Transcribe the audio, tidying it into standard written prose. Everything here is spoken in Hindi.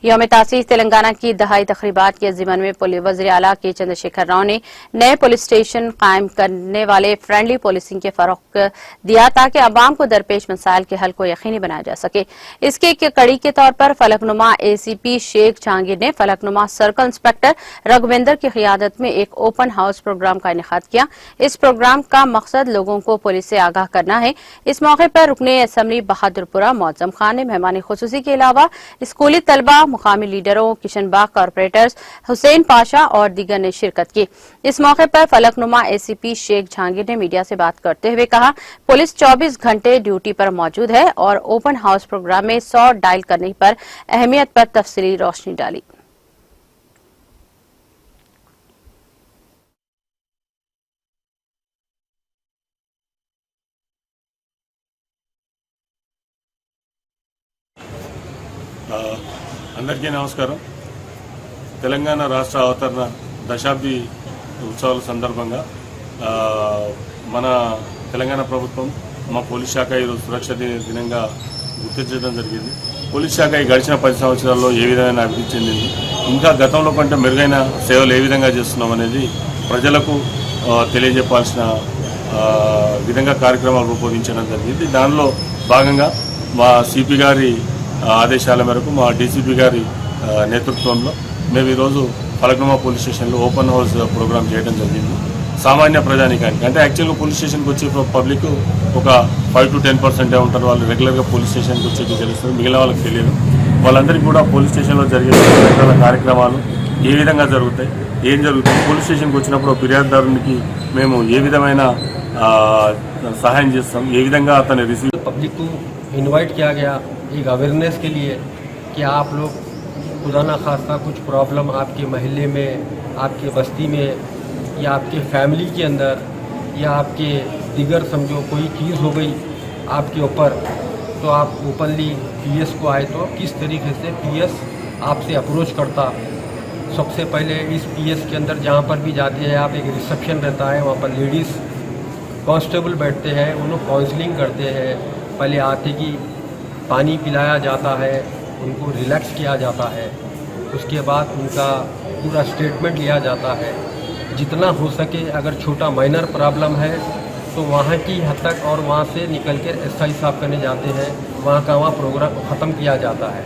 यौम तासीस तेलंगाना की दहाई तकरीबात के ज़िमन में वज़ीर आला के चंद्रशेखर राव ने नए पुलिस स्टेशन कायम करने वाले फ्रेंडली पुलिसिंग के फरोग दिया ताकि अवाम को दरपेश मसाइल के हल को यकीनी बनाया जा सके। इसके एक कड़ी के तौर पर फलकनुमा ACP शेख जहांगीर ने फलकनुमा सर्कल इंस्पेक्टर रघुवेंद्र की क़ियादत में एक ओपन हाउस प्रोग्राम का इनेकाद किया। इस प्रोग्राम का मकसद लोगों को पुलिस से आगाह करना है। इस मौके पर रुकने असम्बली बहादुरपुरा मौज़म खान ने मेहमान खुसूसी के अलावा स्कूली तलबा, मुकामी लीडरों, किशनबाग कॉरपोरेटर्स, हुसैन पाशा और दीगर ने शिरकत की। इस मौके पर फलकनुमा ACP शेख जहांगीर ने मीडिया से बात करते हुए कहा, पुलिस 24 घंटे ड्यूटी पर मौजूद है और ओपन हाउस प्रोग्राम में 100 डायल करने पर अहमियत पर तफसीली रोशनी डाली। అందరికీ నమస్కారం। తెలంగాణ రాష్ట్ర అవతరణ దశాబ్ది ఉత్సవాల సందర్భంగా మన తెలంగాణ ప్రభుత్వం మా పోలీస్ శాఖ ఈరోజు సురక్ష దినంగా గుర్తించడం జరిగింది। పోలీస్ శాఖ ఈ గడిచిన 10 సంవత్సరాల్లో ఏ విధమైన అభివృద్ధి చెందింది, ఇంకా గతంలో కంటే మెరుగైన సేవలు ఏ విధంగా చేస్తున్నాం అనేది ప్రజలకు తెలియజెప్పాల్సిన విధంగా కార్యక్రమాలు రూపొందించడం జరిగింది। దానిలో భాగంగా మా సిపి గారి ఆదేశాల మేరకు మా డీసీపీ గారి నేతృత్వంలో మేము ఈరోజు ఫలకనుమా పోలీస్ స్టేషన్లో ఓపెన్ హౌస్ ప్రోగ్రామ్ చేయడం జరిగింది। సామాన్య ప్రజానికానికి అంటే యాక్చువల్గా పోలీస్ స్టేషన్కి వచ్చే పబ్లిక్ ఒక 5 to 10% ఉంటారు। వాళ్ళు రెగ్యులర్గా పోలీస్ స్టేషన్కి వచ్చేది తెలుస్తుంది, మిగిలిన వాళ్ళకి తెలియదు। వాళ్ళందరికీ కూడా పోలీస్ స్టేషన్లో జరిగే రకరకాల కార్యక్రమాలు ఏ విధంగా జరుగుతాయి, ఏం జరుగుతుంది, పోలీస్ స్టేషన్కి వచ్చినప్పుడు ఫిర్యాదుదారునికి మేము ఏ విధమైన సహాయం చేస్తాం, ఏ విధంగా అతన్ని రిసీవ్ पब्लिक को इनवाइट किया गया एक अवेयरनेस के लिए कि आप लोग खुदा ना खास्ता कुछ प्रॉब्लम आपके महल्ले में, आपके बस्ती में या आपके फैमिली के अंदर या आपके दिगर समझो कोई चीज़ हो गई आपके ऊपर, तो आप ओपनली PS को आए तो किस तरीके से PS आपसे अप्रोच करता। सबसे पहले इस PS के अंदर जहाँ पर भी जाते हैं आप, एक रिसेप्शन रहता है, वहाँ पर लेडीज़ कांस्टेबल बैठते हैं, उन्हें काउंसलिंग करते हैं। पहले आते कि पानी पिलाया जाता है, उनको रिलैक्स किया जाता है, उसके बाद उनका पूरा स्टेटमेंट लिया जाता है। जितना हो सके अगर छोटा माइनर प्रॉब्लम है तो वहाँ की हद तक और वहाँ से निकल कर SI साहब करने जाते हैं, वहाँ का वहाँ प्रोग्राम ख़त्म किया जाता है।